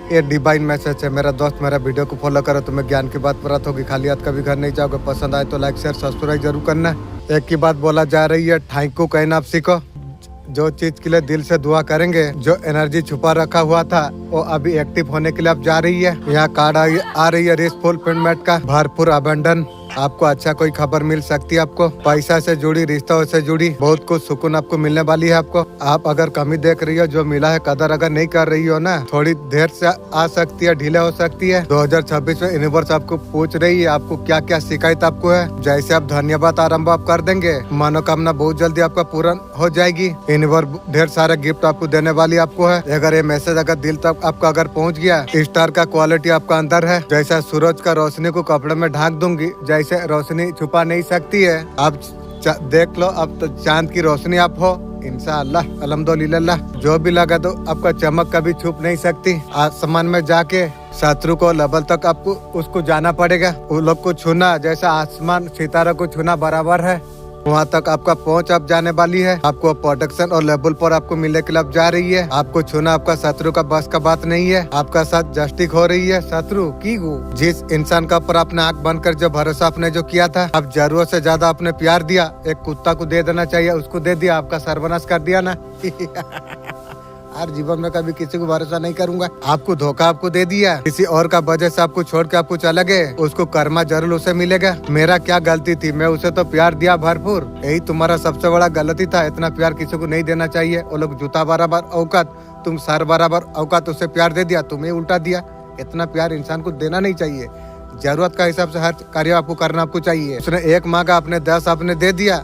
ये divine message है। मेरा दोस्त मेरा वीडियो को फॉलो करो, तुम्हें ज्ञान की बात प्राप्त होगी, खाली हाथ कभी घर नहीं जाओगे। पसंद आए तो लाइक शेयर सब्सक्राइब जरूर करना। एक की बात बोला जा रही है, ठाइको कहना आप सीखो। जो चीज के लिए दिल से दुआ करेंगे, जो एनर्जी छुपा रखा हुआ था वो अभी एक्टिव होने के लिए अब जा रही है। यहाँ कार्ड आ रही है रिस्कफुल पेमेंट का, भरपूर अबंडन। आपको अच्छा कोई खबर मिल सकती है, आपको पैसा से जुड़ी, रिश्तों से जुड़ी बहुत कुछ सुकून आपको मिलने वाली है। आपको आप अगर कमी देख रही हो, जो मिला है कदर अगर नहीं कर रही हो ना, थोड़ी देर से आ सकती है, डिले हो सकती है। 2026 में यूनिवर्स आपको पूछ रही है आपको क्या क्या शिकायत आपको है। जैसे आप धन्यवाद आरंभ आप कर देंगे, मनोकामना बहुत जल्दी आपका पूर्ण हो जाएगी। यूनिवर्स ढेर सारे गिफ्ट आपको देने वाली आपको है। अगर ये मैसेज अगर दिल तक आपका अगर पहुँच गया, स्टार का क्वालिटी आपका अंदर है। जैसा सूरज का रोशनी को कपड़े में ढाक दूंगी, जैसे रोशनी छुपा नहीं सकती है। आप देख लो, अब तो चांद की रोशनी आप हो इंशाअल्लाह अल्हम्दुलिल्लाह। जो भी लगा तो आपका चमक कभी छुप नहीं सकती। आसमान में जाके शत्रु को लेवल तक आपको उसको जाना पड़ेगा, वो लोग को छूना जैसा आसमान सितारा को छूना बराबर है। वहाँ तक आपका पहुँच अब जाने वाली है। आपको प्रोटेक्शन और लेवल पर आपको मिलने के लिए अब जा रही है। आपको छूना आपका शत्रु का बस का बात नहीं है। आपका साथ जस्टिक हो रही है शत्रु की। जिस इंसान का ऊपर आपने आंख बंद कर जो भरोसा आपने जो किया था, अब जरूरत से ज्यादा आपने प्यार दिया। एक कुत्ता को दे देना चाहिए, उसको दे दिया, आपका सर्वनाश कर दिया ना। हर जीवन में कभी किसी को भरोसा नहीं करूंगा। आपको धोखा आपको दे दिया, किसी और का वजह से आपको छोड़ के आपको चला गए, उसको कर्मा जरूर उसे मिलेगा। मेरा क्या गलती थी, मैं उसे तो प्यार दिया भरपूर, यही तुम्हारा सबसे बड़ा गलती था। इतना प्यार किसी को नहीं देना चाहिए। वो लोग जूता बराबर औकात, तुम सर बराबर औकात, उसे प्यार दे दिया, तुम्हें उल्टा दिया। इतना प्यार इंसान को देना नहीं चाहिए। जरूरत का हिसाब से हर कार्य आपको करना आपको चाहिए। उसने 1 मांगा, आपने 10 आपने दे दिया।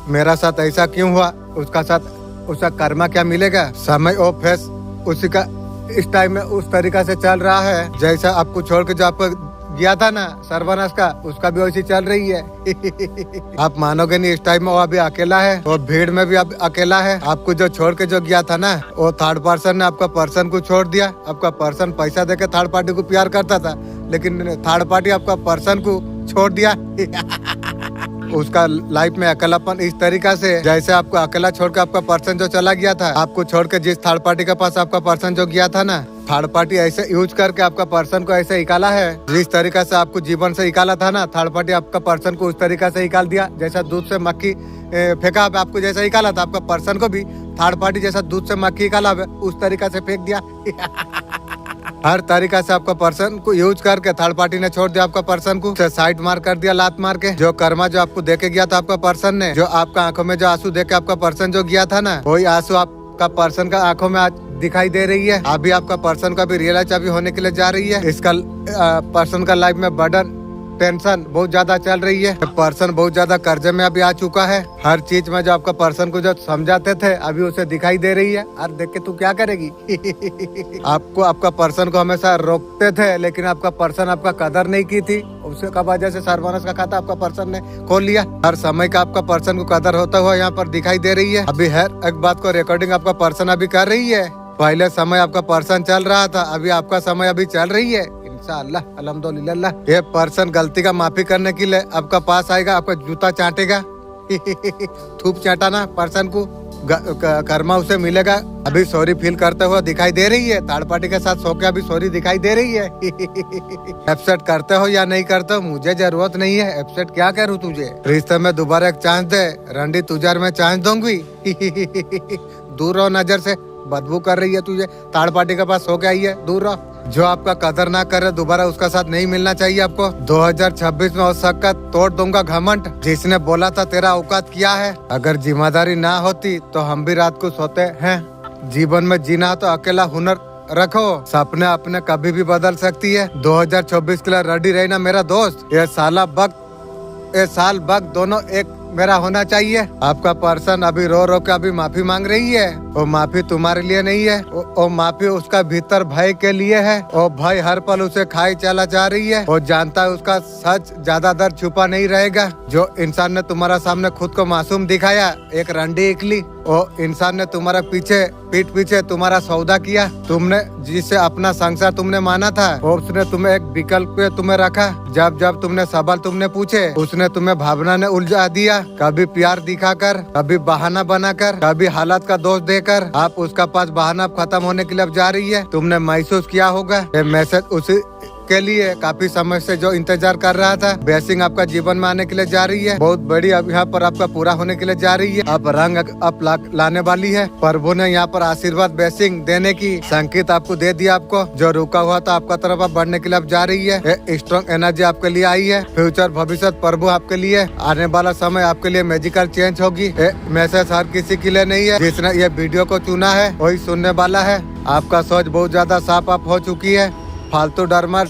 मेरा साथ ऐसा क्यों हुआ, उसका साथ उसका कर्मा क्या मिलेगा। समय और फेस उसी का इस टाइम में उस तरीका से चल रहा है। जैसा आपको छोड़ के जो आपको गया था ना सर्वनाश का, उसका भी वैसी चल रही है। आप मानोगे नहीं, इस टाइम में वो अभी अकेला है, और भीड़ में भी अब अकेला है। आपको जो छोड़ के जो गया था ना, वो थर्ड पर्सन ने आपका पर्सन को छोड़ दिया। आपका पर्सन पैसा देके थर्ड पार्टी को प्यार करता था, लेकिन थर्ड पार्टी आपका पर्सन को छोड़ दिया। उसका लाइफ में अकेलापन इस तरीका से, जैसे आपको अकेला छोड़ के आपका पर्सन जो चला गया था, आपको छोड़ के जिस थर्ड पार्टी के पास आपका पर्सन जो गया था ना, थर्ड पार्टी ऐसे यूज करके आपका पर्सन को ऐसे निकाला है। जिस तरीका से आपको जीवन से निकाला था ना, थर्ड पार्टी आपका पर्सन को उस तरीका से निकाल दिया। जैसा दूध से मक्खी फेंका आपको जैसा निकाला था, आपका पर्सन को भी थर्ड पार्टी जैसा दूध से मक्खी निकाला उस तरीका से फेंक दिया। हर तरीका से आपका पर्सन को यूज करके थर्ड पार्टी ने छोड़ दिया। आपका पर्सन को साइड मार कर दिया, लात मार के। जो कर्मा जो आपको देके गया था आपका पर्सन ने, जो आपका आंखों में जो आंसू देके आपका पर्सन जो गया था ना, वही आंसू आपका पर्सन का आंखों में आज दिखाई दे रही है। अभी आपका पर्सन का भी रियलाइज अभी होने के लिए जा रही है। इसका पर्सन का लाइफ में बर्डन टेंशन बहुत ज्यादा चल रही है। पर्सन बहुत ज्यादा कर्जे में अभी आ चुका है। हर चीज में जो आपका पर्सन को जो समझाते थे, अभी उसे दिखाई दे रही है। और देख के तू क्या करेगी। आपको आपका पर्सन को हमेशा रोकते थे, लेकिन आपका पर्सन आपका कदर नहीं की थी। उसे का वजह से सर्वनाश का खाता आपका पर्सन ने खोल लिया। हर समय का आपका पर्सन को कदर होता हुआ यहाँ पर दिखाई दे रही है। अभी हर एक बात को रिकॉर्डिंग आपका पर्सन अभी कर रही है। पहले समय आपका पर्सन चल रहा था, अभी आपका समय अभी चल रही है। इंशाअल्लाह अल्हम्दुलिल्लाह। ये पर्सन गलती का माफी करने के लिए आपका पास आएगा, आपका जूता चाटेगा। थूप चाटाना पर्सन को कर्मा उसे मिलेगा। अभी सॉरी फील करते हुए दिखाई दे रही है। थर्ड पार्टी के साथ सो के अभी सॉरी दिखाई दे रही है। एब्सेट करते हो या नहीं करते हो, मुझे जरूरत नहीं है। एब्सेट क्या करूँ तुझे, रिश्ते में दोबारा एक चांस दे। रंडी तुझार में चांस दूंगी। दूर रहो नजर से, बदबू कर रही है तुझे। थर्ड पार्टी के पास सो के आई है, दूर रहो। जो आपका कदर ना करे, दोबारा उसका साथ नहीं मिलना चाहिए आपको। 2026 में हो सकता तोड़ दूंगा घमंड, जिसने बोला था तेरा औकात क्या है। अगर जिम्मेदारी ना होती तो हम भी रात को सोते हैं। जीवन में जीना तो अकेला हुनर रखो, सपने अपने कभी भी बदल सकती है। 2024 के लिए रेडी रहना मेरा दोस्त। ये साल वक्त दोनों एक मेरा होना चाहिए। आपका पर्सन अभी रो रो के अभी माफी मांग रही है। वो माफी तुम्हारे लिए नहीं है, वो माफी उसका भीतर भय के लिए है। वो भय हर पल उसे खाई चला जा रही है। वो जानता है उसका सच ज्यादा दर छुपा नहीं रहेगा। जो इंसान ने तुम्हारा सामने खुद को मासूम दिखाया, एक रंडी निकली। वो इंसान ने तुम्हारा पीठ पीछे तुम्हारा सौदा किया। तुमने जिसे अपना संसार तुमने माना था, उसने तुम्हें एक विकल्प पे तुम्हें रखा। जब जब तुमने सवाल तुमने पूछे, उसने तुम्हें भावना ने उलझा दिया। कभी प्यार दिखाकर, कभी बहाना बनाकर, कभी हालात का दोष देकर आप उसका पास बहाना खत्म होने के लिए अब जा रही है। तुमने महसूस किया होगा ये मैसेज उसी के लिए काफी समय से जो इंतजार कर रहा था। ब्लेसिंग आपका जीवन में आने के लिए जा रही है, बहुत बड़ी अब यहाँ पर आपका पूरा होने के लिए जा रही है। अब रंग अब लाने वाली है। प्रभु ने यहाँ पर आशीर्वाद ब्लेसिंग देने की संकेत आपको दे दिया। आपको जो रुका हुआ था आपका तरफ अब बढ़ने के लिए अब जा रही है। स्ट्रॉन्ग एनर्जी आपके लिए आई है। फ्यूचर भविष्य प्रभु आपके लिए आने वाला समय आपके लिए मैजिकल चेंज होगी। मैसेज हर किसी के लिए नहीं है। जिसने ये वीडियो को चुना है वही सुनने वाला है। आपका सोच बहुत ज्यादा साफ आप हो चुकी है। फालतू डरमा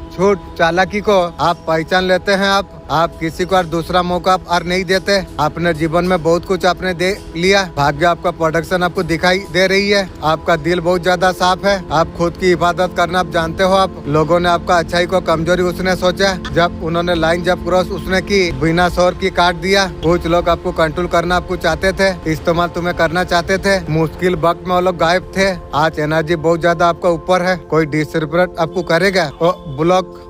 छूट चालाकी को आप पहचान लेते हैं। आप किसी को और दूसरा मौका आप और नहीं देते। अपने जीवन में बहुत कुछ आपने दे लिया। भाग्य आपका प्रोडक्शन आपको दिखाई दे रही है। आपका दिल बहुत ज्यादा साफ है। आप खुद की इबादत करना आप जानते हो। आप लोगों ने आपका अच्छाई को कमजोरी उसने सोचा। जब उन्होंने लाइन जब क्रॉस उसने की, बिना शोर की काट दिया। कुछ लोग आपको कंट्रोल करना आपको चाहते थे, इस्तेमाल तुम्हें करना चाहते थे। मुश्किल वक्त में वो लोग गायब थे। आज एनर्जी बहुत ज्यादा आपका ऊपर है। कोई डिस्टर्ब आपको करेगा ब्लॉक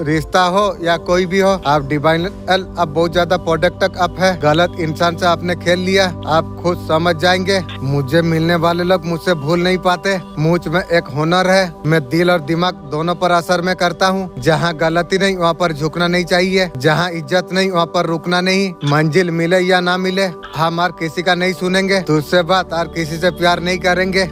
रिश्ता हो या कोई भी हो, आप डिवाइन अब बहुत ज्यादा प्रोडक्ट तक अप है। गलत इंसान से आपने खेल लिया। आप खुद समझ जाएंगे। मुझे मिलने वाले लोग मुझसे भूल नहीं पाते। मुझ में एक हुनर है। मैं दिल और दिमाग दोनों पर असर में करता हूँ। जहाँ गलती नहीं वहाँ पर झुकना नहीं चाहिए। जहाँ इज्जत नहीं वहाँ पर रुकना नहीं। मंजिल मिले या ना मिले हम और किसी का नहीं सुनेंगे। तुझसे बात और किसी से प्यार नहीं करेंगे।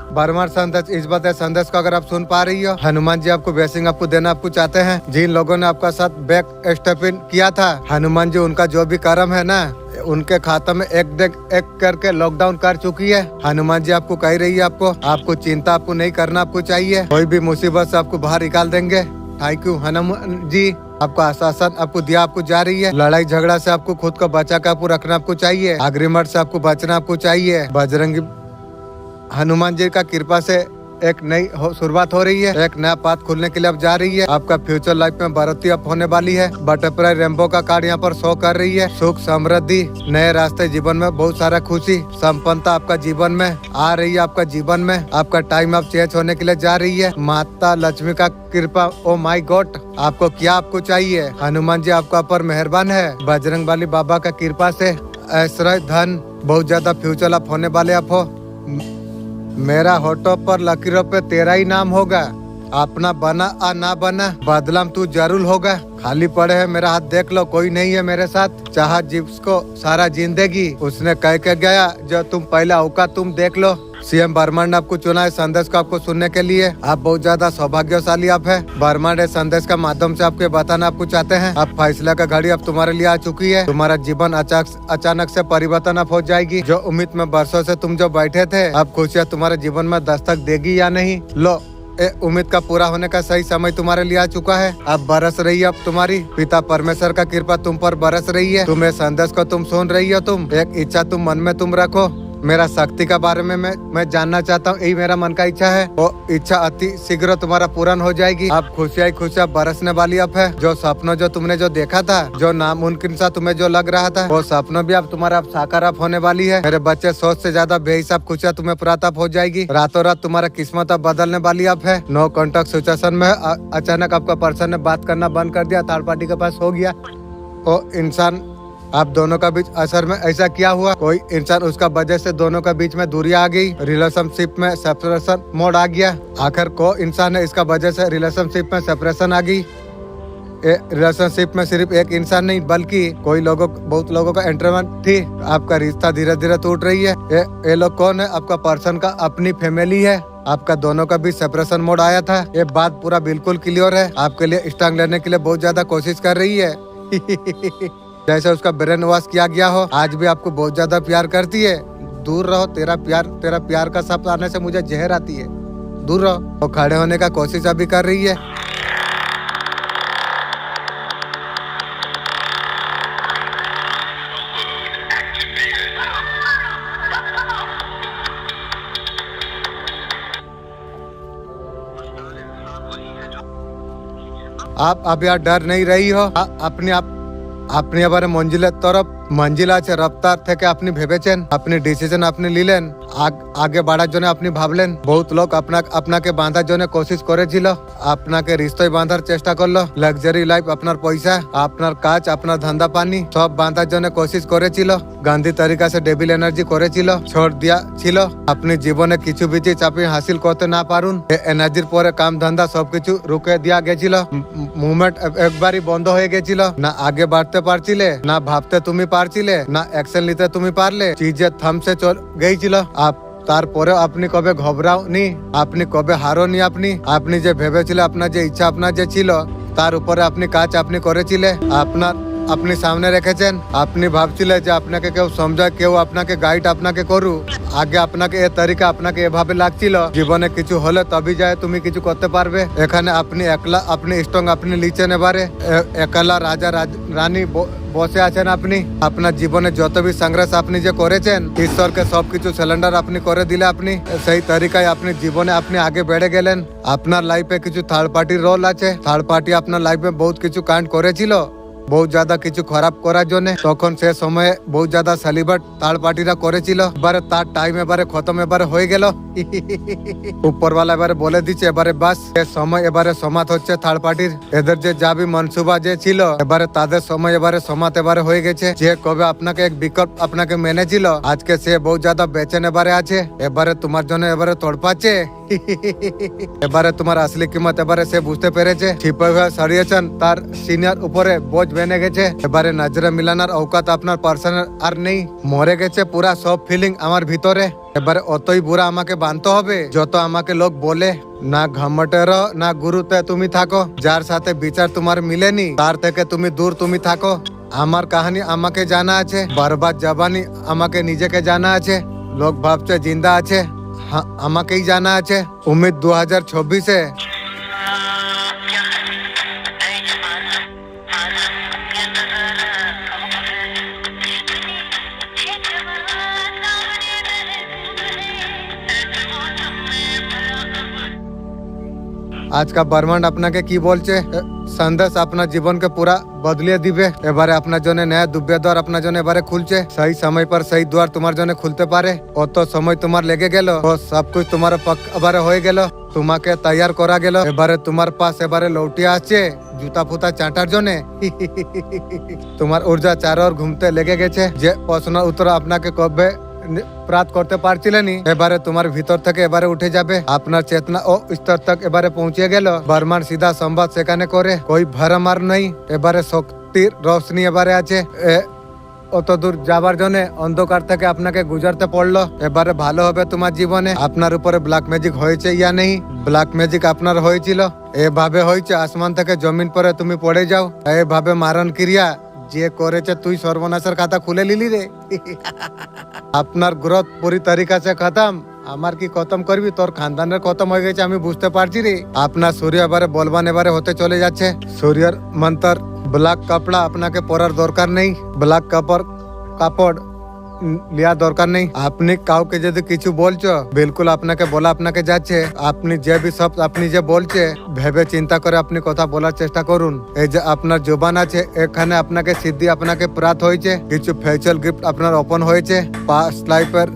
बार-बार संदेश इस बात है। संदेश को अगर आप सुन पा रही हो, हनुमान जी आपको ब्लेसिंग आपको देना आपको चाहते हैं। जिन लोगों ने आपका साथ बैक स्टेप इन किया था, हनुमान जी उनका जो भी कर्म है ना, उनके खाते में एक करके लॉकडाउन कर चुकी है। हनुमान जी आपको कह रही है आपको चिंता आपको नहीं करना आपको चाहिए। कोई भी मुसीबत से आपको बाहर निकाल देंगे। Thank you Hanuman ji. आपको आश्वासन आपको दिया आपको जा रही है। लड़ाई झगड़ा से आपको खुद को बचा कर आपको रखना आपको चाहिए। एग्रीमेंट से आपको बचना आपको चाहिए। बजरंगी हनुमान जी का कृपा से एक नई शुरुआत हो रही है। एक नया पाथ खुलने के लिए अब जा रही है। आपका फ्यूचर लाइफ में बढ़ोतरी अप होने वाली है। बटरफ्लाई रेनबो का कार्ड यहाँ पर शो कर रही है। सुख समृद्धि, नए रास्ते, जीवन में बहुत सारा खुशी संपन्नता आपका जीवन में आ रही है। आपका जीवन में आपका टाइम अब चेंज होने के लिए जा रही है। माता लक्ष्मी का कृपा, ओ माय गॉड, आपको क्या आपको चाहिए। हनुमान जी आपका पर मेहरबान है। बजरंग बली बाबा का कृपा से ऐश्वर्य धन बहुत ज्यादा फ्यूचर अप होने वाले आप हो। मेरा होठों पर लकीरों पे तेरा ही नाम होगा। अपना बना आ ना बना बदलाम तू जरूर होगा। खाली पड़े है मेरा हाथ देख लो, कोई नहीं है मेरे साथ। चाह जिसको सारा जिंदगी उसने कह के गया, जो तुम पहले औकात तुम देख लो। सीएम ब्रह्मांड ने आपको चुना है संदेश को आपको सुनने के लिए। आप बहुत ज्यादा सौभाग्यशाली आप है। ब्रह्मांड संदेश का माध्यम से आपके बताना आपको चाहते हैं। अब फैसला का घड़ी अब तुम्हारे लिए आ चुकी है। तुम्हारा जीवन अचानक से परिवर्तन अब हो जाएगी। जो उम्मीद में बरसों से तुम जो बैठे थे, अब खुशियाँ तुम्हारे जीवन में दस्तक देगी या नहीं। लो, उम्मीद का पूरा होने का सही समय तुम्हारे लिए आ चुका है। अब बरस रही है अब तुम्हारी पिता परमेश्वर का कृपा तुम पर बरस रही है। तुम्हें संदेश को तुम सुन रही हो। तुम एक इच्छा तुम मन में तुम रखो। मेरा शक्ति का बारे में मैं जानना चाहता हूँ। यही मेरा मन का इच्छा है। वो इच्छा अति शीघ्र तुम्हारा पूर्ण हो जाएगी। अब खुशियाँ बरसने वाली अब है। जो सपनों जो तुमने जो देखा था, जो नामुमकिन सा तुम्हें जो लग रहा था, वो सपनों भी अब तुम्हारा साकार अब होने वाली है। मेरे बच्चे सोच से ज्यादा बेहिसाब खुशियाँ तुम्हें प्राप्त हो जाएगी। रातों रात तुम्हारा किस्मत अब बदलने वाली अब है। नो कॉन्टेक्ट सिचुएशन में अचानक आपका पर्सन ने बात करना बंद कर दिया, थर्ड पार्टी के पास हो गया। वो इंसान आप दोनों का बीच असर में ऐसा क्या हुआ, कोई इंसान उसका वजह से दोनों का बीच में दूरी आ गई। रिलेशनशिप में सेपरेशन मोड आ गया। आखिर को इंसान है इसका वजह से रिलेशनशिप में सेपरेशन आ गई। रिलेशनशिप में सिर्फ एक इंसान नहीं बल्कि बहुत लोगों का एंटरमेंट थी। आपका रिश्ता धीरे धीरे टूट रही है। ये लोग कौन है? आपका पर्सन का अपनी फैमिली है। आपका दोनों का भी सेपरेशन मोड आया था। ये बात पूरा बिल्कुल क्लियर है। आपके लिए स्ट्रांग लेने के लिए बहुत ज्यादा कोशिश कर रही है। जैसे उसका ब्रेन वॉश किया गया हो। आज भी आपको बहुत ज्यादा प्यार करती है। दूर रहो, तेरा प्यार का शब्द आने से मुझे जहर आती है। दूर रहो। वो खड़े होने का कोशिश अभी कर रही है। आप अभी আর डर नहीं रही हो আপনি এবারে মঞ্জিলের তরফ মঞ্জিল আছে রফতার থেকে আপনি ভেবেছেন আপনি ডিসিশন আপনি নিলেন আগে বাড়ার জন্য আপনি ভাবলেন বহুত লোক আপনাকে বাঁধার জন্য কোশিশ করেছিল আপনাকে রিস্তায় বাঁধার চেষ্টা করলো লাক্সারি লাইফ আপনার পয়সা আপনার কাজ আপনার ধান্দা পানি সব বাঁধার জন্য কোশিশ করেছিল গান্ধী তরিকা সে ডেভিল এনার্জি করেছিল ছোড় দিয়া ছিল আপনি জীবনে কিছু বিচি চাপি হাসিল করতে না পারুন এনার্জির পরে কাম ধান্দা সবকিছু রুকে দিয়া গেছিল মুভমেন্ট একবারই বন্ধ হয়ে গেছিল না আগে বাড়তে পারছিলে না ভাবতে তুমি পারছিলে না অ্যাকশন নিতে তুমি পারলে চিজে থামসে গেছিল তারপরে আপনি কবে ঘবরাওনি আপনি কবে হারোনি আপনি যে ভেবেছিলেন আপনার যে ইচ্ছা আপনার যে ছিল তার উপরে আপনি কাজ আপনি করেছিলেন আপনি সামনে রেখেছেন আপনি ভাবছিলেন যে আপনাকে কেউ সমঝায় কেউ আপনাকে গাইড আপনাকে করু আগে আপনাকে এ তরিকা আপনাকে এভাবে লাগছিল জীবনে কিছু হলে তবে যায় তুমি কিছু করতে পারবে এখানে আপনি একলা আপনি স্ট্রং আপনি লিখছেন এবারে একলা রাজা রানী বসে আছেন আপনি আপনার জীবনে যত বি সংঘর্ষ আপনি যে করেছেন ঈশ্বরকে সবকিছু সিলিন্ডার আপনি করে দিলে আপনি সেই তরিকায় আপনি জীবনে আপনি আগে বেড়ে গেলেন আপনার লাইফে কিছু থার্ড পার্টির রোল আছে থার্ড পার্টি আপনার লাইফে বহুত কিছু কাণ্ড করেছিল বহুত জ্যাদা কিছু খারাপ করার জন্য তখন সে সময়ে বহুত জ্যাদা সেলিব্রেট থার্ড পার্টিরা করেছিল এবারে তার টাইম এবারে খতম এবারে হয়ে গেল উপরওয়ালা এবারে বলে দিচ্ছে এবারে বাস এ সময় এবারে সমাপ্ত হচ্ছে থার্ড পার্টির এদের যে যাবি মনসুবা যে ছিল এবারে তাদের সময় এবারে সমাপ্ত এবারে হয়ে গেছে যে কবে আপনাকে এক বিকল্প আপনাকে মেনেছিল আজকে সে বহুত জ্যাদা বেচেন এবারে আছে এবারে তোমার জন্য এবারে তড়পাচ্ছে এবারে তোমার আসলি কিমত এবারে সে বুঝতে পেরেছে ছিপে হয়ে সরিয়েছেন তার সিনিয়র উপরে বোঝ বেনে গেছে এবারে নজরে মিলানোর অৌকাত আপনার পার্সোনাল আর নেই মরে গেছে পুরা সব ফিলিং আমার ভিতরে এবারে অতই বুড়া আমাকে বানতে হবে যত আমাকে লোক বলে না ঘমটের না গুরুতে তুমি থাকো যার সাথে বিচার তোমার মিলেনি তার থেকে তুমি দূর তুমি থাকো আমার কাহিনী আমাকে জানা আছে বরবাদ জবানি আমাকে নিজেকে জানা আছে লোক ভাবছে জিন্দা আছে আমাকেই জানা আছে উম্মিদ 2026-এ आज का ब्रह्मांड আপনাকে কি বলছে সন্দেশ আপনার জীবনকে পুরা বদলিয়ে দিবে এবারে আপনার জন্য নয়া দুব্য দ্বার আপনার জন্য এবারে খুলছে সেই সময় পর সেই দ্বার তোমার জন্য খুলতে পারে অত সময় তোমার লেগে গেল ও সব কিছু তোমার এবারে হয়ে গেল তোমাকে তৈয়ার করা গেল এবারে তোমার পাশ এবারে লৌটিয়ে আসছে জুতা ফুতা চাটার জন্য তোমার ঊর্জা চারোর ঘুমতে লেগে গেছে যে প্রশ্নের উত্তর আপনাকে কবে প্রাপ্ত করতে পারছিলেন এবারে তোমার ভিতর থেকে এবারে উঠে যাবে আপনার চেতনা ও স্তর তক এবারে পৌঁছে গেল বর্মান সিধা সংবাদ সেখানে করে কই ভরম আর নেই এবারে শক্তির রোশনি এবারে আছে অত দূর যাবার জন্য অন্ধকার থেকে আপনাকে গুজরতে পড়লো এবারে ভালো হবে তোমার জীবনে আপনার উপরে ব্ল্যাক ম্যাজিক হয়েছে ইয়া নেই ব্ল্যাক ম্যাজিক আপনার হয়েছিল এভাবে হয়েছে আসমান থেকে জমিন পরে তুমি পড়ে যাও এভাবে মারণ ক্রিয়া যে করেছে তুই সর্বনাশের খাতা খুলে নিলি রে আপনার গ্রোথ পুরি তরিকা সে খতম আমার কি খতম করবি তোর খানদানের খতম হয়ে গেছে আমি বুঝতে পারছি রে আপনার সূর্য এবারে বলবান এবারে হতে চলে যাচ্ছে সূর্যের মন্ত্র ব্ল্যাক কাপড়া আপনাকে পরার দরকার নেই ব্ল্যাক কাপড় লিয়া দরকার নেই আপনি কাউকে যদি কিছু বলছো বিলকুল আপনাকে বলা আপনাকে যাচ্ছে আপনি যে भी সব আপনি যে বলছে ভেবে চিন্তা করে আপনি কথা বলার চেষ্টা করুন এই যে আপনার জবান আছে এখানে আপনাকে সিদ্ধি আপনাকে প্রাপ্ত হয়েছে কিছু ফেশিয়াল গিফট আপনার ওপেন হয়েছে পাস্ট লাইফের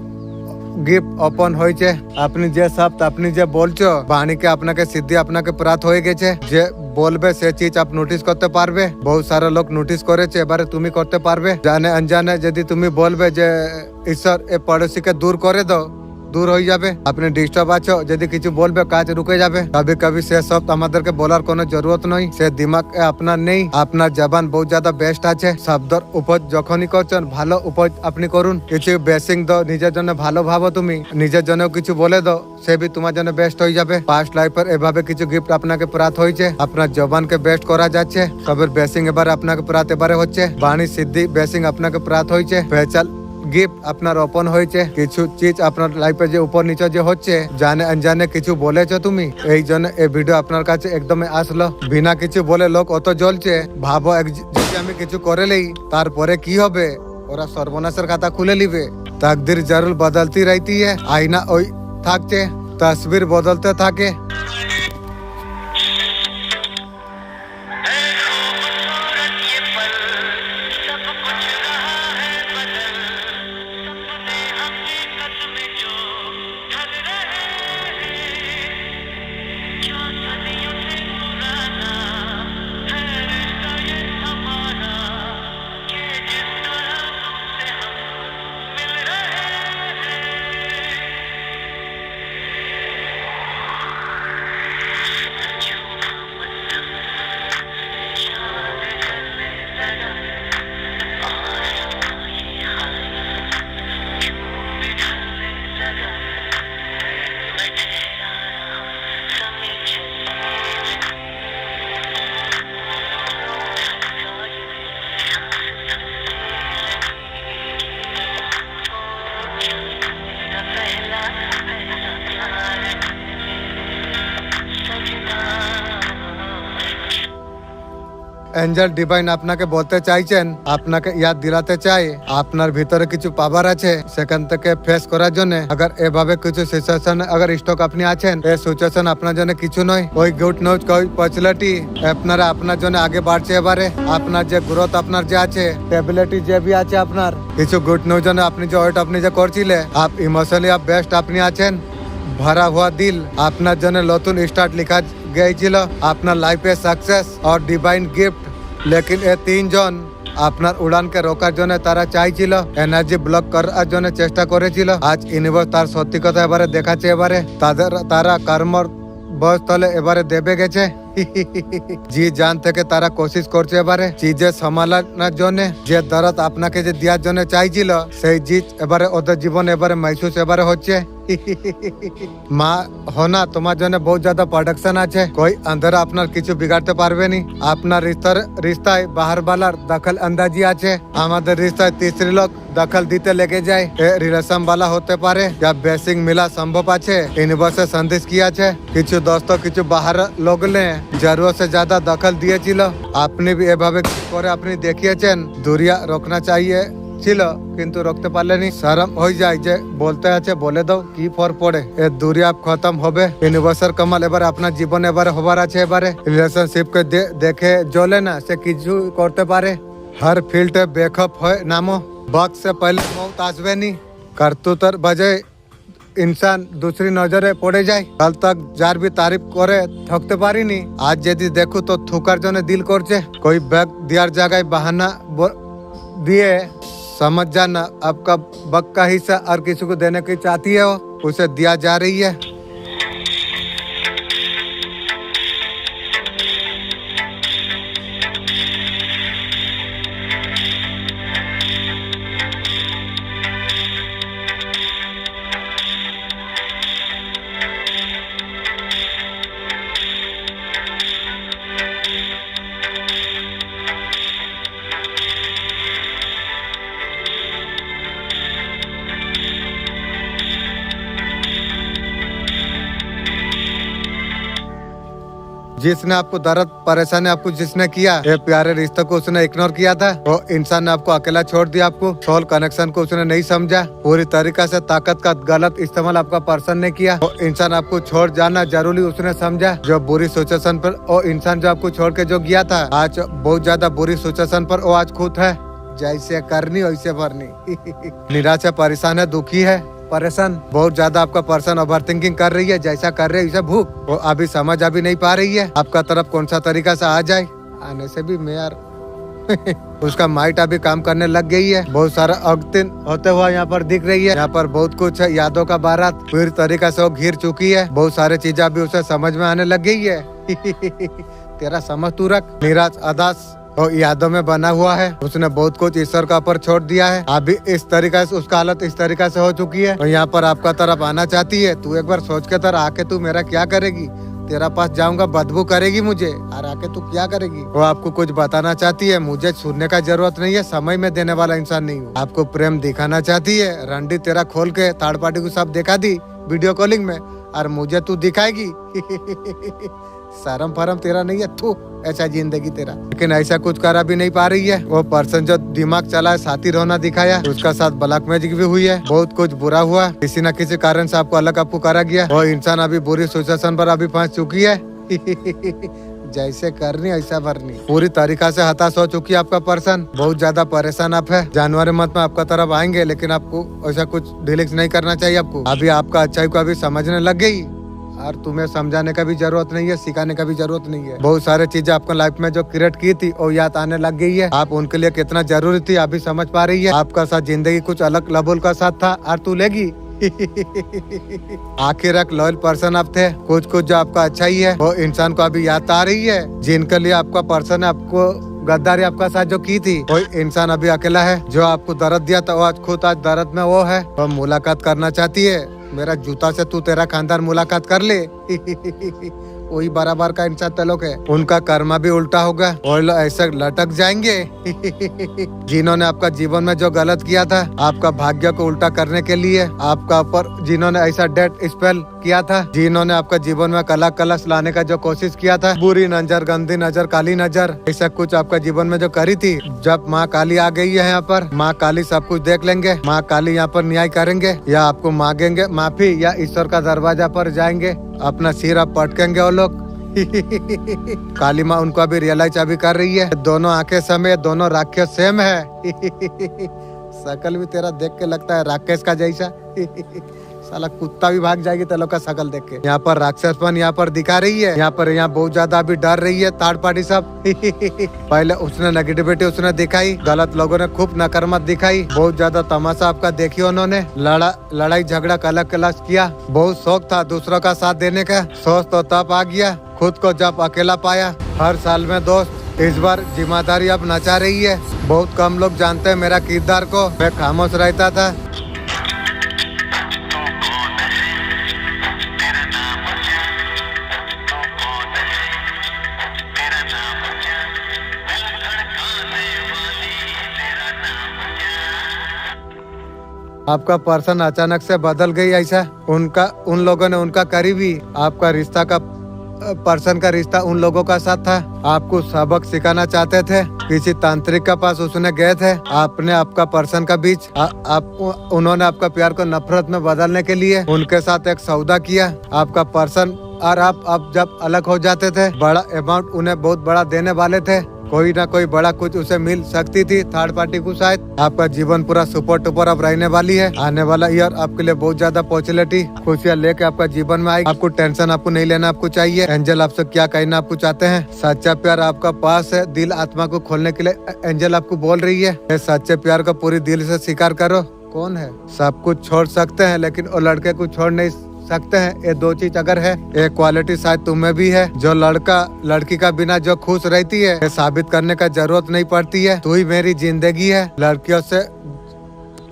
গিফট ওপেন হয়েছে আপনি যে সব আপনি যে বলছো বাণীকে আপনাকে সিদ্ধি আপনাকে প্রাপ্ত হয়ে গেছে যে বলবে সে চিজ আপ নোটিস করতে পারবে বহুত সারা লোক নোটিস করেছে এবারে তুমি করতে পারবে জানে অনজানে যদি তুমি বলবে যে ঈশ্বর এ পড়োশীকে দূর করে দাও দূর হয়ে যাবে আপনি ডিস্টার্ব আছো যদি কিছু বলবে কাজ রুকে যাবে কবি কবি সে সব আমাদেরকে বলার কোনো জরুরত নয় সে দিমাগ আপনার নেই আপনার জবান বহুত জ্যাদা বেস্ট আছে শব্দর উপজ যখনই করছেন ভালো উপজ আপনি করুন কিছু বেসিং দাও নিজের জন্য ভালো ভাবো তুমি নিজের জন্য কিছু বলে দাও সে भी তোমার জন্য বেস্ট হয়ে যাবে পাস্ট লাইফের এভাবে কিছু গিফট আপনাকে প্রাপ্ত হয়েছে আপনার জবানকে বেস্ট করা যাচ্ছে সবের বেসিং এবারে আপনাকে প্রাপ্ত এবারে হচ্ছে বাণী সিদ্ধি বেসিং আপনাকে প্রাপ্ত হয়েছে ফেচাল গিফট আপনার ওপেন হয়েছে কিছু চিজ আপনার লাইফে যে উপর নিচে যে হচ্ছে জানে অনজানে কিছু বলেছো তুমি এই জন্য এই ভিডিও আপনার কাছে একদম আসলো বিনা কিছু বলে লোক অত জ্বলছে ভাবো যদি আমি কিছু করে নেই তারপরে কি হবে ওরা সর্বনাশের খাতা খুলে নিবে তাকদির জরুর বদলতি রহতি है আয়না ওই থাকছে তসবির বদলতে থাকে এঞ্জেল ডিভাইন আপনাকে বলতে চাইছেন, আপনাকে ইয়াদ দিলাতে চাই আপনার ভিতরে কিছু পাওয়ার আছে, সেখান থেকে ফেস করার জন্য अगर এভাবে কিছু সিচুয়েশন अगर স্টক আপনি আছেন, এই সিচুয়েশন আপনার জন্য কিছু নয়। ওই গুড নিউজ কই পপুলারিটি আপনারা আপনার জন্য আগে বাড়ছে। এবারে আপনার যে গ্রোথ আপনার যে আছে, স্টেবিলিটি যে भी আছে আপনার, কিছু গুড নিউজ জন্য আপনি যে ওয়েট আপনি যে করছিলে, আপ ইমোশনালি আপ বেস্ট আপনি আছেন। ভরা हुआ दिल আপনার জন্য নতুন স্টার্ট লেখা গিয়েছিল, আপনার লাইফে সাকসেস আর ডিভাইন গিফট। লেকিন এই তিনজন আপনার উড়ানকে রোকার জন্য তারা চাইছিল, এনার্জি ব্লক করার জন্য চেষ্টা করেছিল। আজ ইউনিভার্স তার সত্যি কথা এবারে দেখাচ্ছে। এবারে তারা কর্মর বস্তলে এবারে দেবে গেছে। জি জান থেকে তারা কোশিশ করছে এবারে চিজে সামলানোর জন্য। যে দরদ আপনাকে যে দেওয়ার জন্য চাইছিল, সেই জিজ এবারে ওদের জীবন এবারে महसूस এবারে হচ্ছে। মা হোনা তোমার জন্য বহুত জ্যাদা প্রোডাকশন আছে, कोई अंधेरा আপনার কিছু বিগাড়তে পারবে নি। আপনার রিস্তায় বাহার বালার দখল अंदाजी আছে, আমাদের রিস্তায় तीसरी লোক দখল দিতে লেগে যায়। রিলেশন वाला হতে পারে, যা বেসিং মিলা সম্ভব আছে। ইউনিভার্সে সন্দেশ কি আছে, কিছু দোস্ত কিছু বাহার লোগলে জরুরত से ज्यादा দখল দিয়েছিল। আপনি भी এভাবে করে আপনি দেখিয়েছেন। দুরিয়া রোকনা চাইয়ে ছিল কিন্তু রুখতে পারলেনি। শরম হয়ে যায় যে বলতে আছে বলে দাও, কি ফর পড়ে। এ দুরিয়া খতম হবে। ইউনিভার্সাল কমাল এবারে আপনার জীবনে এবারে হবার আছে। এবারে রিলেশনশিপ কে দেখে জ্বলে না, সে কিছু করতে পারে। हर फील्ड बेखफ হয় নামো, वक्त से पहले मौत আসবে নি। करतूतर बजे इंसान दूसरी नजरे पड़े যায়। কাল तक যার भी तारीफ করে ঠকতে পারিনি, আজ যদি দেখো তো থুকার জন্য দিল করছে। कोई बैग दियार জায়গায় বাহানা दिए, समझ जाना आपका बक का हिस्सा और किसी को देने की चाहती है, उसे दिया जा रही है। जिसने आपको दर्द परेशानी आपको जिसने किया, ये प्यारे रिश्ते को उसने इग्नोर किया था। वो इंसान ने आपको अकेला छोड़ दिया। आपको सोल कनेक्शन को उसने नहीं समझा। पूरी तरीका से ताकत का गलत इस्तेमाल आपका पर्सन ने किया। वो इंसान आपको छोड़ जाना जरूरी उसने समझा। जो बुरी सिचुएशन पर वो इंसान जो आपको छोड़ के जो गया था, आज बहुत ज्यादा बुरी सिचुएशन पर वो आज खुद है। जैसे करनी वैसे भरनी। निराशा परेशान है, दुखी है, परेशान, बहुत ज्यादा आपका पर्सन ओवर थिंकिंग कर रही है। जैसा कर रही है वैसा भूख, वो अभी समझ अभी नहीं पा रही है आपका तरफ कौन सा तरीका से आ जाए। आने से भी मैं यार उसका माइट अभी काम करने लग गई है। बहुत सारा अगतिन होते हुआ यहाँ पर दिख रही है। यहाँ पर बहुत कुछ है, यादों का बारात पूरी तरीका से वो घिर चुकी है। बहुत सारे चीजें अभी उसे समझ में आने लग गई है। तेरा समझ तू रख। निराश अदास और यादों में बना हुआ है। उसने बहुत कुछ ईश्वर का ऊपर छोड़ दिया है। अभी इस तरीका से उसका हालत इस तरीका से हो चुकी है और यहाँ पर आपका तरफ आना चाहती है। तू एक बार सोच के तरह आके तू मेरा क्या करेगी। तेरा पास जाऊंगा बदबू करेगी मुझे, और आके तू क्या करेगी। वो आपको कुछ बताना चाहती है। मुझे सुनने का जरूरत नहीं है, समय में देने वाला इंसान नहीं हूँ। आपको प्रेम दिखाना चाहती है। रंडी तेरा खोल के थर्ड पार्टी को सब दिखा दी वीडियो कॉलिंग में, और मुझे तू दिखाएगी। शर्म फरम तेरा नहीं है, तू ऐसा जिंदगी तेरा। लेकिन ऐसा कुछ करा भी नहीं पा रही है। वो पर्सन जो दिमाग चला है, साथी रोना दिखाया, उसका साथ ब्लैक मैजिक भी हुई है। बहुत कुछ बुरा हुआ, किसी न किसी कारण से आपको अलग आपको करा गया। वो इंसान अभी बुरी सिचुएशन पर अभी फंस चुकी है। जैसे करनी ऐसा भरनी। पूरी तरीका से हताश हो चुकी है आपका पर्सन। बहुत ज्यादा परेशान आप है। जनवरी मंथ में आपका तरफ आएंगे, लेकिन आपको ऐसा कुछ डिलीट नहीं करना चाहिए। आपको अभी आपका अच्छाई को अभी समझने लग गई, और तुम्हें समझाने का भी जरूरत नहीं है, सिखाने का भी जरूरत नहीं है। बहुत सारे चीजें आपको लाइफ में जो क्रिएट की थी वो याद आने लग गई है। आप उनके लिए कितना जरूरी थी अभी समझ पा रही है। आपका साथ जिंदगी कुछ अलग लेवल का साथ था, और तू लेगी। आखिर एक लॉयल पर्सन आप थे। कुछ कुछ जो आपका अच्छा ही है, वो इंसान को अभी याद आ रही है। जिनके लिए आपका पर्सन आपको गद्दारी आपका साथ जो की थी, कोई इंसान अभी अकेला है। जो आपको दर्द दिया था, वो आज खुद आज दर्द में वो है। वो मुलाकात करना चाहती है। मेरा जूता से तू तेरा खानदान मुलाकात कर ले। वही बराबर का इंसान तलोक है, उनका कर्म भी उल्टा होगा और लोग ऐसे लटक जाएंगे। जिन्होंने आपका जीवन में जो गलत किया था, आपका भाग्य को उल्टा करने के लिए आपका ऊपर जिन्होंने ऐसा डेथ स्पेल किया था, जिन्होंने आपका जीवन में कला कलश लाने का जो कोशिश किया था, बुरी नजर, गंदी नजर, काली नजर, ऐसा कुछ आपका जीवन में जो करी थी, जब माँ काली आ गई है यहाँ पर, माँ काली सब कुछ देख लेंगे। माँ काली यहाँ पर न्याय करेंगे या आपको मांगेंगे माफी या ईश्वर का दरवाजा पर जाएंगे, अपना सिर आप पटकेंगे वो लोग। काली माँ उनको अभी रियलाइज अभी कर रही है, दोनों आंखें समेत दोनों राक्षस सेम है। शकल भी तेरा देख के लगता है राक्षस का जैसा। साला कुत्ता भी भाग जाएगी तेलों का शकल देख के। यहाँ पर राक्षसपन यहाँ पर दिखा रही है, यहाँ बहुत ज्यादा अभी डर रही है थर्ड पार्टी सब। पहले उसने नेगेटिविटी उसने दिखाई, गलत लोगों ने खूब नकारात्मक दिखाई, बहुत ज्यादा तमाशा आपका देखिए उन्होंने, लड़ाई झगड़ा कलह कलश किया। बहुत शौक था दूसरों का साथ देने का, सोच तो तब आ गया खुद को जब अकेला पाया। हर साल में दोस्त, इस बार जिम्मेदारी अब नचा रही है। बहुत कम लोग जानते हैं मेरा किरदार को, मैं खामोश रहता था। आपका पर्सन अचानक से बदल गई ऐसा, उन लोगों ने उनका करीबी आपका रिश्ता का पर्सन का रिश्ता उन लोगों का साथ था, आपको सबक सिखाना चाहते थे। किसी तांत्रिक के पास उसने गए थे, आपने आपका पर्सन का बीच उन्होंने आपका प्यार को नफरत में बदलने के लिए उनके साथ एक सौदा किया। आपका पर्सन और आप जब अलग हो जाते थे, बड़ा अमाउंट उन्हें बहुत बड़ा देने वाले थे, कोई ना कोई बड़ा कुछ उसे मिल सकती थी थर्ड पार्टी को शायद। आपका जीवन पूरा सुपर टुपर अब रहने वाली है। आने वाला ईयर आपके लिए बहुत ज्यादा अपॉर्चुनिटी खुशियाँ लेके आपका जीवन में आएगी। आपको टेंशन आपको नहीं लेना आपको चाहिए। एंजल आपसे क्या कहना आपको चाहते हैं, सच्चा प्यार आपका पास है, दिल आत्मा को खोलने के लिए एंजल आपको बोल रही है, सच्चे प्यार को पूरी दिल से स्वीकार करो। कौन है, सब कुछ छोड़ सकते हैं लेकिन वो लड़के को छोड़ नहीं सकते हैं। ये दो चीज अगर है, एक क्वालिटी शायद तुम्हें भी है, जो लड़का लड़की का बिना जो खुश रहती है, ये साबित करने का जरूरत नहीं पड़ती है। तू ही मेरी जिंदगी है। लड़कियों से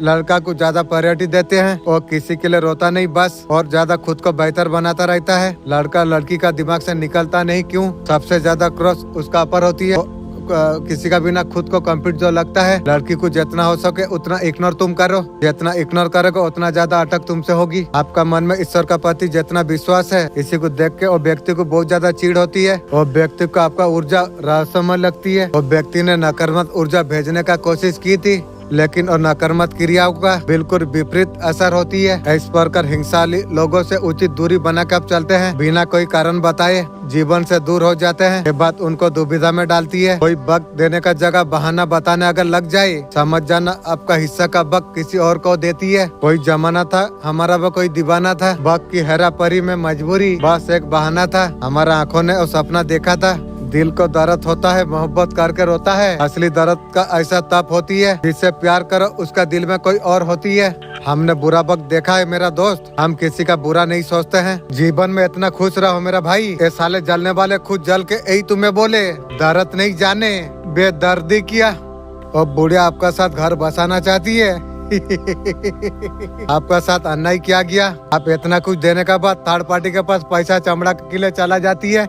लड़का को ज्यादा प्रायोरिटी देते हैं और किसी के लिए रोता नहीं बस, और ज्यादा खुद को बेहतर बनाता रहता है। लड़का लड़की का दिमाग से निकलता नहीं क्यों, सबसे ज्यादा क्रॉस उसका ऊपर होती है। किसी का बिना खुद को कंप्लीट जो लगता है। लड़की को जितना हो सके उतना इग्नोर तुम करो, जितना इग्नोर करोगे उतना ज्यादा अटक तुमसे होगी। आपका मन में ईश्वर का प्रति जितना विश्वास है, इसी को देख के और व्यक्ति को बहुत ज्यादा चिढ़ होती है और व्यक्ति को आपका ऊर्जा रहस्यमय लगती है। और व्यक्ति ने नकारात्मक ऊर्जा भेजने का कोशिश की थी, लेकिन और नकारात्मक क्रियाओं का बिल्कुल विपरीत असर होती है। इस प्रकार हिंसाली लोगों से उचित दूरी बनाकर चलते हैं, बिना कोई कारण बताए जीवन से दूर हो जाते हैं। ये बात उनको दुविधा में डालती है। कोई वक्त देने का जगह बहाना बताने अगर लग जाए, समझ जाना आपका हिस्सा का वक्त किसी और को देती है। कोई जमाना था हमारा वो कोई दीवाना था, वक्त की हेरा परी में मजबूरी बस एक बहाना था। हमारा आंखों ने वो सपना देखा था। दिल को दर्द होता है, मोहब्बत करके रोता है। असली दर्द का ऐसा तप होती है, जिससे प्यार करो उसका दिल में कोई और होती है। हमने बुरा वक्त देखा है मेरा दोस्त, हम किसी का बुरा नहीं सोचते हैं। जीवन में इतना खुश रहो मेरा भाई। ये साले जलने वाले खुद जल के यही तुम्हें बोले, दर्द नहीं जाने बेदर्दी किया। और बुढ़िया आपका साथ घर बसाना चाहती है। आपका साथ अन्याय किया गया। आप इतना कुछ देने के बाद थर्ड पार्टी के पास पैसा चमड़ा के लिए चला जाती है।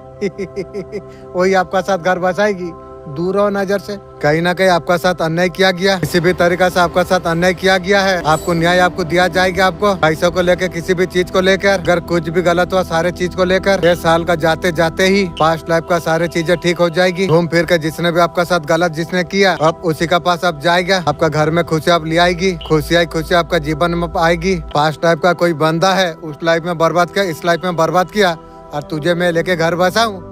वही आपका साथ घर बसाएगी। दूर हो नजर से। कहीं ना कहीं आपका साथ अन्याय किया गया, किसी भी तरीका से आपका साथ अन्याय किया गया है। आपको न्याय आपको दिया जाएगा। आपको पैसों को लेकर, किसी भी चीज को लेकर, अगर कुछ भी गलत हुआ सारे चीज को लेकर, ये साल का जाते जाते ही पास्ट लाइफ का सारे चीजें ठीक हो जाएगी। घूम फिर के जिसने भी आपका साथ गलत जिसने किया, अब उसी का पास अब जाएगा। आपका घर में खुशी आप ले आएगी, खुशी आपका जीवन में आएगी। पास्ट लाइफ का कोई बंदा है, उस लाइफ में बर्बाद किया, इस लाइफ में बर्बाद किया, और तुझे मैं लेके घर बसाऊं।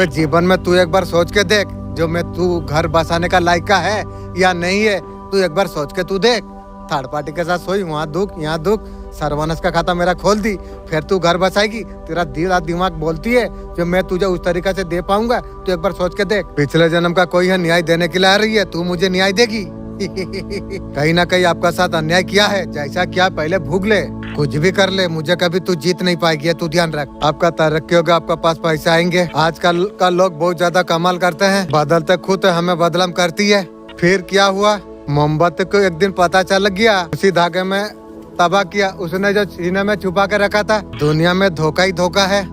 जीवन में तू एक बार सोच के देख, जो मैं तू घर बसाने का लायक का है या नहीं है, तू एक बार सोच के तू देख। थर्ड पार्टी के साथ सोई, वहाँ दुख यहाँ दुख, सर्वनाश का खाता मेरा खोल दी, फिर तू घर बसाएगी। तेरा दिल और दिमाग बोलती है जो मैं तुझे उस तरीका से दे पाऊंगा। तू एक बार सोच के देख, पिछले जन्म का कोई है न्याय देने के लिए आ रही है, तू मुझे न्याय देगी। कहीं ना कहीं आपका साथ अन्याय किया है, जैसा क्या पहले भूग ले, कुछ भी कर ले, मुझे कभी तू जीत नहीं पाएगी, तू ध्यान रख। आपका तरक्की होगा, आपका पास पैसा आएंगे। आजकल का लोग बहुत ज्यादा कमाल करते हैं, बदलते खुद हमें बदलम करती है। फिर क्या हुआ, मोमबत्ती को एक दिन पता चल गया, उसी धागे में तबाह किया उसने जो सीने में छुपा के रखा था। दुनिया में धोखा ही धोखा है।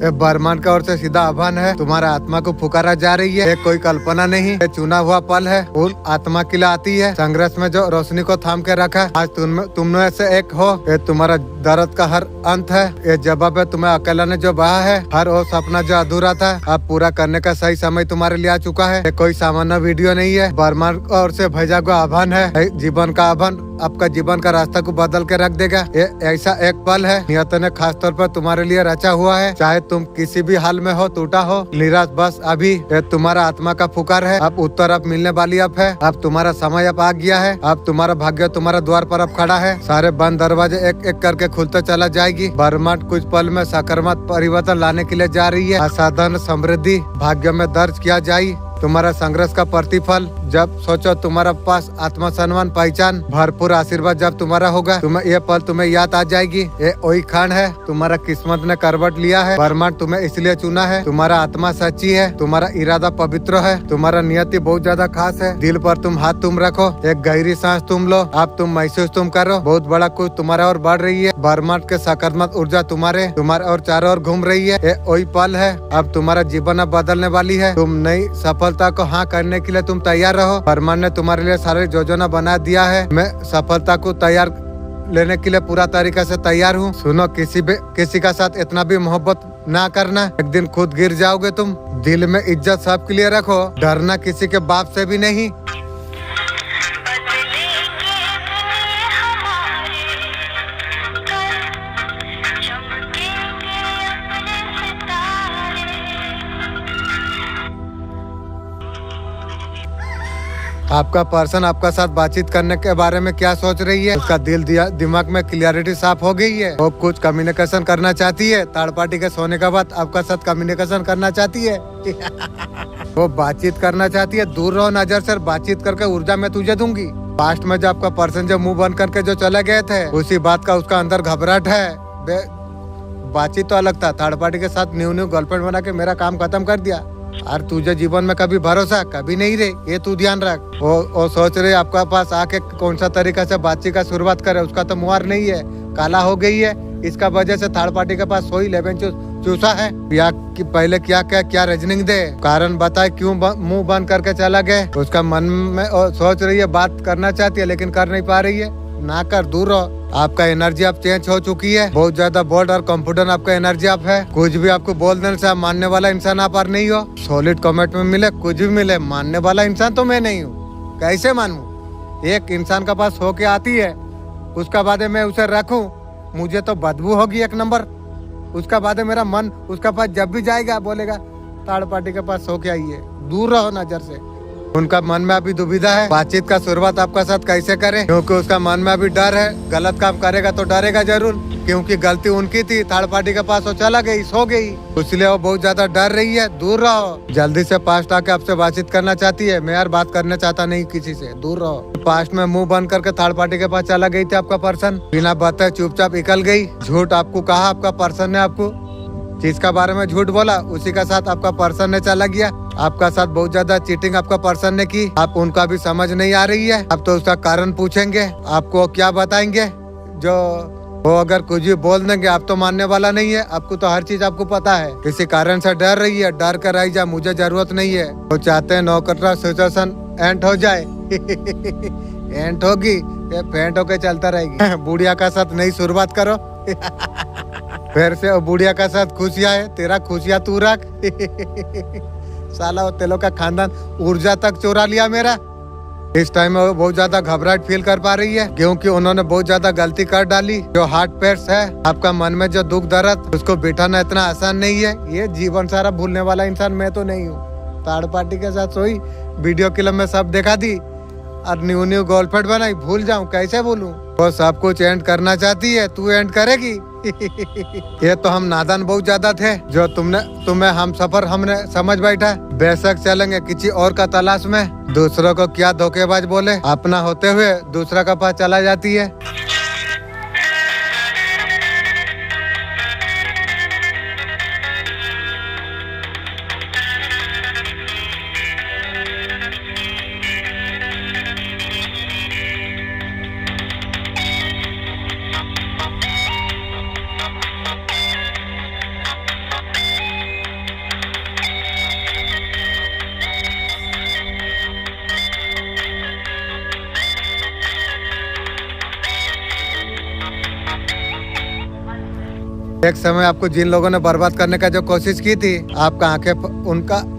ये ब्रह्मांड का ओर से सीधा आह्वान है, तुम्हारा आत्मा को पुकारा जा रही है। ये कोई कल्पना नहीं, ये चुना हुआ पल है। उन आत्मा के लिए आती है संघर्ष में जो रोशनी को थाम के रखा। आज तुम में से एक हो। ये तुम्हारा दर्द का हर अंत है। ये जवाब है तुम्हें अकेला ने जो बहा है। हर वो सपना जो अधूरा था अब पूरा करने का सही समय तुम्हारे लिए आ चुका है। ये कोई सामान्य वीडियो नहीं है, ब्रह्मांड की ओर से भेजा हुआ आह्वान है। जीवन का आह्वान आपका जीवन का रास्ता को बदल के रख देगा। ये ऐसा एक पल है नियत ने खास तौर पर तुम्हारे लिए रचा हुआ है। चाहे तुम किसी भी हाल में हो, टूटा हो, निराश, बस अभी ये तुम्हारा आत्मा का पुकार है। अब उत्तर अब मिलने वाली अब है। अब तुम्हारा समय अब आ गया है। अब तुम्हारा भाग्य तुम्हारा द्वार पर अब खड़ा है। सारे बंद दरवाजे एक एक करके खुलते चला जाएगी। ब्रह्मांड कुछ पल में सकारात्मक परिवर्तन लाने के लिए जा रही है। असाधारण समृद्धि भाग्य में दर्ज किया जाए। तुम्हारा संघर्ष का प्रतिफल जब सोचो तुम्हारा पास आत्मसम्मान, पहचान, भरपूर आशीर्वाद जब तुम्हारा होगा, तुम्हें ये पल तुम्हें याद आ जाएगी। ये वही क्षण है तुम्हारा किस्मत ने करवट लिया है। ब्रह्मांड तुम्हें इसलिए चुना है। तुम्हारा आत्मा सच्ची है, तुम्हारा इरादा पवित्र है, तुम्हारा नियति बहुत ज्यादा खास है। दिल पर तुम हाथ तुम रखो, एक गहरी सांस तुम लो। अब तुम महसूस तुम करो बहुत बड़ा कुछ तुम्हारा और बढ़ रही है। ब्रह्मांड के सकारात्मक ऊर्जा तुम्हारे और चारों ओर घूम रही है। ये वही पल है। अब तुम्हारा जीवन अब बदलने वाली है। तुम नई सफलता को हाँ करने के लिए तुम तैयार रहो। ब्रह्मांड ने तुम्हारे लिए सारे योजना बना दिया है। मैं सफलता को तैयार लेने के लिए पूरा तरीका से तैयार हूँ। सुनो, किसी का साथ इतना भी मोहब्बत ना करना, एक दिन खुद गिर जाओगे तुम। दिल में इज्जत सबके लिए रखो, डरना किसी के बाप से भी नहीं। आपका पर्सन आपका साथ बातचीत करने के बारे में क्या सोच रही है? उसका दिमाग में क्लियरिटी साफ हो गई है। वो कुछ कम्युनिकेशन करना चाहती है। थर्ड पार्टी के सोने के बाद आपका साथ कम्युनिकेशन करना चाहती है। वो बातचीत करना चाहती है। दूर रहो नजर से, बातचीत करके ऊर्जा मैं तुझे दूंगी। पास्ट में जो आपका पर्सन जो मुंह बंद करके जो चले गए थे, उसी बात का उसका अंदर घबराहट है। बातचीत तो अलग था। थर्ड पार्टी के साथ न्यू गर्लफ्रेंड बना के मेरा काम खत्म कर दिया। और तुझे जीवन में कभी भरोसा कभी नहीं रे, ये तू ध्यान रख। वो सोच रहे आपका पास आके कौन सा तरीका से बातचीत का शुरुआत करे। उसका तो मुहार नहीं है, काला हो गई है। इसका वजह से थर्ड पार्टी के पास सोई 11 चूसा है। या कि पहले क्या रीजनिंग दे, कारण बताए क्यों मुंह बंद करके चला गए। उसका मन में सोच रही है, बात करना चाहती है लेकिन कर नहीं पा रही है। ना कर, दूर रहो। आपका एनर्जी अब चेंज हो चुकी है। बहुत ज्यादा बोल्ड और कॉन्फिडेंट आपका एनर्जी आप है। कुछ भी आपको बोल देने से आप मानने वाला इंसान आप और नहीं हो। सॉलिड कमेंट में मिले, कुछ भी मिले, मानने वाला इंसान तो मैं नहीं हूँ। कैसे मानूं? एक इंसान का पास होके आती है, उसका बाद मैं उसे रखूं, मुझे तो बदबू होगी एक नंबर। उसका बाद मेरा मन उसका पास जब भी जाएगा बोलेगा थर्ड पार्टी के पास होके आइए। दूर रहो नजर से। उनका मन में अभी दुविधा है, बातचीत का शुरुआत आपका साथ कैसे करे, क्योंकि उसका मन में अभी डर है। गलत काम करेगा तो डरेगा जरूर, क्योंकि गलती उनकी थी। थर्ड पार्टी के पास वो चला गई, सो गई, इसलिए वो बहुत ज्यादा डर रही है। दूर रहो। जल्दी से पास्ट आके आपसे बातचीत करना चाहती है। मैं यार बात करना चाहता नहीं किसी से, दूर रहो। पास्ट में मुंह बंद करके थर्ड पार्टी के पास चला गई थी आपका पर्सन। बिना बताए चुपचाप निकल गई। झूठ आपको कहा आपका पर्सन ने, आपको जिसका बारे में झूठ बोला उसी का साथ आपका पर्सन ने चला गया। आपका साथ बहुत ज्यादा चीटिंग आपका पर्सन ने की। आप उनका भी समझ नहीं आ रही है। अब तो उसका कारण पूछेंगे, आपको क्या बताएंगे। जो वो अगर कुछ भी बोल देंगे आप तो मानने वाला नहीं है। आपको तो हर चीज आपको पता है। किसी कारण से डर रही है, डर कर रही जा, मुझे जरूरत नहीं है। वो चाहते हैं नौकरा सिचुएशन एंड हो जाए। एंड होगी, ये फेंट होके चलता रहेगी। बुढ़िया का साथ नई शुरुआत करो। फिर से बुढ़िया का साथ खुशियाँ है, तेरा खुशियाँ तू रख। साला वो तेलों का खानदान ऊर्जा तक चुरा लिया मेरा। इस टाइम में वो बहुत ज्यादा घबराहट फील कर पा रही है, क्योंकि उन्होंने बहुत ज्यादा गलती कर डाली। जो हार्ट पेट्स है, आपका मन में जो दुख दर्द, उसको बिठाना इतना आसान नहीं है। ये जीवन सारा भूलने वाला इंसान मैं तो नहीं हूँ। थर्ड पार्टी के साथ सोई, वीडियो क्लिप में सब देखा दी। और न्यू न्यू गर्लफ्रेंड बनाई, भूल जाऊं कैसे भूलूं? वो सब कुछ एंड करना चाहती है, तू एंड करेगी? ये तो हम नादान बहुत ज्यादा थे जो तुम्हें हम सफर हमने समझ बैठा। बेशक चलेंगे किसी और का तलाश में, दूसरों को क्या धोखेबाज बोले, अपना होते हुए दूसरा का पास चला जाती है। एक समय आपको जिन लोगों ने बर्बाद करने का जो कोशिश की थी, आपका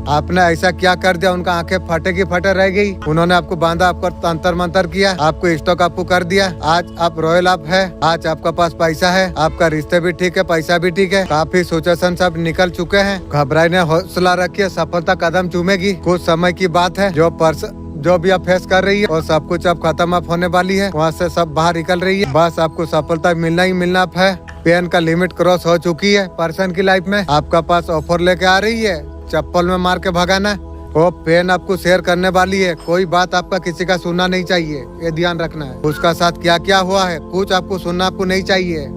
आपने ऐसा क्या कर दिया, उनका आंखें फटे की फटे रह गई। उन्होंने आपको बांधा, आपको तंत्र मंत्र किया, आपको स्टॉक आपको कर दिया। आज आप रॉयल आप है, आज आपका पास पैसा है, आपका रिश्ते भी ठीक है, पैसा भी ठीक है, काफी सिचुएशन सब निकल चुके हैं। घबराने हौसला रखिए, सफलता कदम चूमेगी। कुछ समय की बात है, जो भी आप फेस कर रही है और सब कुछ अब खत्म आप होने वाली है, वहाँ से सब बाहर निकल रही है। बस आपको सफलता मिलना ही मिलना है। पेन का लिमिट क्रॉस हो चुकी है पर्सन की लाइफ में। आपका पास ऑफर लेके आ रही है, चप्पल में मार के भगाना। वो पेन आपको शेयर करने वाली है। कोई बात आपका किसी का सुनना नहीं चाहिए, ये ध्यान रखना है। उसका साथ क्या क्या हुआ है कुछ आपको सुनना आपको नहीं चाहिए,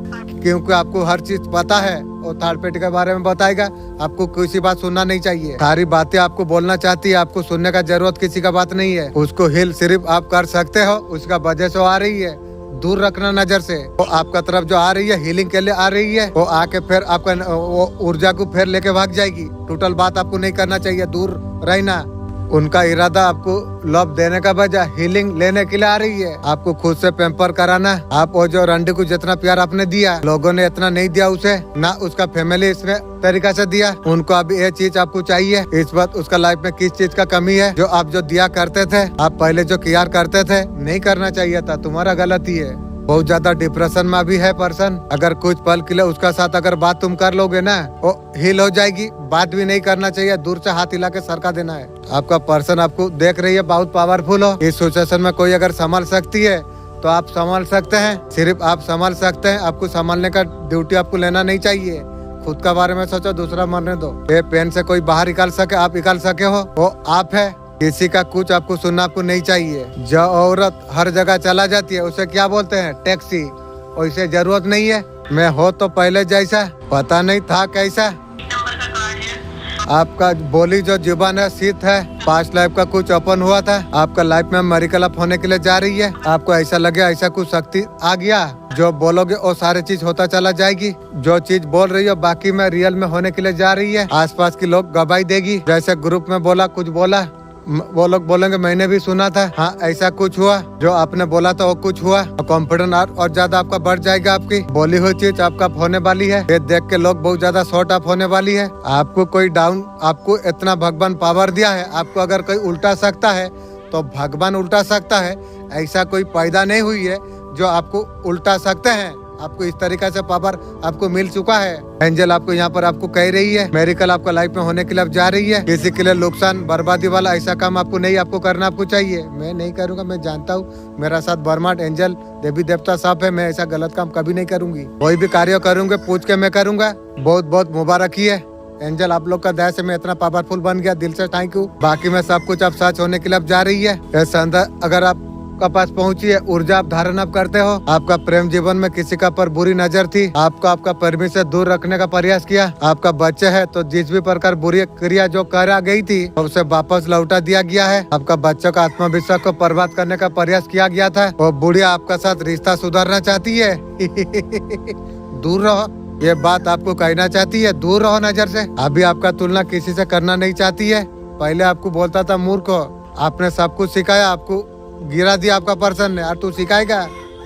क्योंकि आपको हर चीज पता है। और थर्ड पार्टी के बारे में बताएगा, आपको किसी बात सुनना नहीं चाहिए। सारी बातें आपको बोलना चाहती है, आपको सुनने का जरूरत किसी का बात नहीं है। उसको हिल सिर्फ आप कर सकते हो, उसका वजह से आ रही है, दूर रखना नजर से। वो आपका तरफ जो आ रही है, हीलिंग के लिए आ रही है, वो आके फिर आपका वो ऊर्जा को फिर लेके भाग जाएगी। टोटल बात आपको नहीं करना चाहिए, दूर रहना। उनका इरादा आपको लव देने का बजाय हीलिंग लेने के लिए आ रही है। आपको खुद से पैम्पर कराना। आप वो जो रंडी को जितना प्यार आपने दिया, लोगों ने इतना नहीं दिया उसे, ना उसका फैमिली इसने तरीका से दिया। उनको अब ये चीज आपको चाहिए। इस वक्त उसका लाइफ में किस चीज का कमी है? जो आप जो दिया करते थे, आप पहले जो केयर करते थे, नहीं करना चाहिए था, तुम्हारा गलती है। बहुत ज्यादा डिप्रेशन में भी है पर्सन। अगर कुछ पल के लिए उसका साथ अगर बात तुम कर लोगे ना, वो हील हो जाएगी। बात भी नहीं करना चाहिए, दूर से हाथ हिला के सरका देना है। आपका पर्सन आपको देख रही है, बहुत पावरफुल हो। इस सिचुएशन में कोई अगर संभाल सकती है तो आप संभाल सकते हैं। सिर्फ आप संभाल सकते हैं, आपको संभालने का ड्यूटी आपको लेना नहीं चाहिए। खुद का बारे में सोचो, दूसरा मरने दो। ये पेन से कोई बाहर निकाल सके, आप निकाल सके हो, वो आप है। किसी का कुछ आपको सुनना आपको नहीं चाहिए। जो औरत हर जगह चला जाती है उसे क्या बोलते हैं? टैक्सी। और इसे जरूरत नहीं है। मैं हो तो पहले जैसा, पता नहीं था कैसा। आपका बोली जो जुबान है, शीत है। पास्ट लाइफ का कुछ ओपन हुआ था, आपका लाइफ में मेरिकल अप होने के लिए जा रही है। आपको ऐसा लगे ऐसा कुछ शक्ति आ गया, जो बोलोगे वो सारी चीज होता चला जाएगी। जो चीज बोल रही हो बाकी में रियल में होने के लिए जा रही है। आसपास के लोग गवाही देगी। जैसे ग्रुप में बोला, कुछ बोला, वो लोग बोलेंगे मैंने भी सुना था, हाँ ऐसा कुछ हुआ। जो आपने बोला था वो कुछ हुआ। कॉन्फिडेंस और ज्यादा आपका बढ़ जाएगा। आपकी बोली हुई चीज आपका होने वाली है। ये देख के लोग बहुत ज्यादा शॉर्ट अप होने वाली है। आपको कोई डाउन, आपको इतना भगवान पावर दिया है। आपको अगर कोई उल्टा सकता है तो भगवान उल्टा सकता है। ऐसा कोई पैदा नहीं हुई है जो आपको उल्टा सकते हैं। आपको इस तरीके से पावर आपको मिल चुका है। एंजल आपको यहाँ पर आपको कह रही है, मेरिकल आपका लाइफ में होने के लिए जा रही है। किसी के लिए नुकसान बर्बादी वाला ऐसा काम आपको नहीं, आपको करना आपको चाहिए। मैं नहीं करूंगा, मैं जानता हूँ मेरा साथ बर्माट एंजल देवी देवता साफ है। मैं ऐसा गलत काम कभी नहीं करूंगी। कोई भी कार्य करूंगा पूछ के मैं करूंगा। बहुत बहुत मुबारक ही है एंजल, आप लोग का दया से मैं इतना पावरफुल बन गया। दिल से थैंक यू। बाकी में सब कुछ अब सच होने के लिए अब जा रही है। ऐसा अंदर अगर आप का पास पहुंची है, ऊर्जा आप धारण आप करते हो। आपका प्रेम जीवन में किसी का पर बुरी नजर थी, आपको आपका प्रेमी से दूर रखने का प्रयास किया। आपका बच्चे है तो जिस भी प्रकार बुरी क्रिया जो करा गई थी उसे वापस लौटा दिया गया है। आपका बच्चों का आत्मविश्वास को बर्बाद करने का प्रयास किया गया था। वो बुढ़िया आपका साथ रिश्ता सुधारना चाहती है। दूर रहो, ये बात आपको कहना चाहती है, दूर रहो नजर से। अभी आपका तुलना किसी से करना नहीं चाहती है। पहले आपको बोलता था मूर्ख हो, आपने सब कुछ सिखाया, आपको गिरा दिया आपका पर्सन ने। यार तू सिखाएगा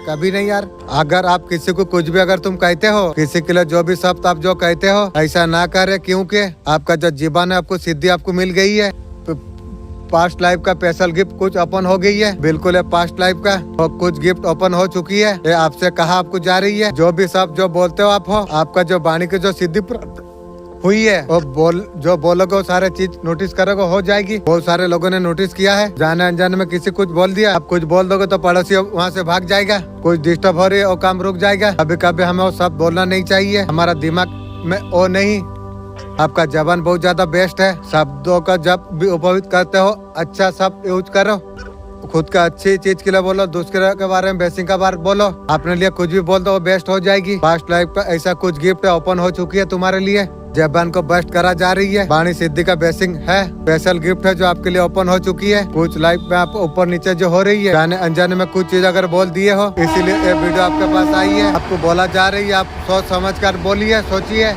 कभी नहीं यार। अगर आप किसी को कुछ भी अगर तुम कहते हो, किसी के लिए जो भी शब्द आप जो कहते हो, ऐसा ना करे, क्योंकि आपका जो जीवन है आपको सिद्धि आपको मिल गई है। पास्ट लाइफ का स्पेशल गिफ्ट कुछ ओपन हो गई है। बिल्कुल है, पास्ट लाइफ का और कुछ गिफ्ट ओपन हो चुकी है। ये आपसे कहा आपको जा रही है। जो भी शब्द जो बोलते हो आप हो, आपका जो वाणी की जो सिद्धि हुई है, और जो बोलोगे वो सारे चीज नोटिस करोगे हो जाएगी। बहुत सारे लोगों ने नोटिस किया है, जाने अनजाने में किसी कुछ बोल दिया, आप कुछ बोल दोगे तो पड़ोसी वहाँ से भाग जाएगा, कुछ डिस्टर्ब हो रही है वो काम रुक जाएगा। कभी कभी हमें वो सब बोलना नहीं चाहिए, हमारा दिमाग में वो नहीं। आपका जबान बहुत ज्यादा बेस्ट है, शब्दों का जब भी उपयोग करते हो अच्छा सब यूज करो, खुद का अच्छी चीज के लिए बोलो, दूसरे के बारे में बेसिंग का बार बोलो, अपने लिए कुछ भी बोल दो वो बेस्ट हो जाएगी। पास्ट लाइफ का ऐसा कुछ गिफ्ट ओपन हो चुकी है तुम्हारे लिए, जबान को बेस्ट करा जा रही है। वाणी सिद्धि का बेसिंग है, स्पेशल गिफ्ट है जो आपके लिए ओपन हो चुकी है। कुछ लाइफ में आप ऊपर नीचे जो हो रही है, जाने अनजाने में कुछ चीज अगर बोल दिए हो, इसीलिए ये वीडियो आपके पास आई है। आपको बोला जा रही है, आप सोच समझ कर बोलिए, सोचिए।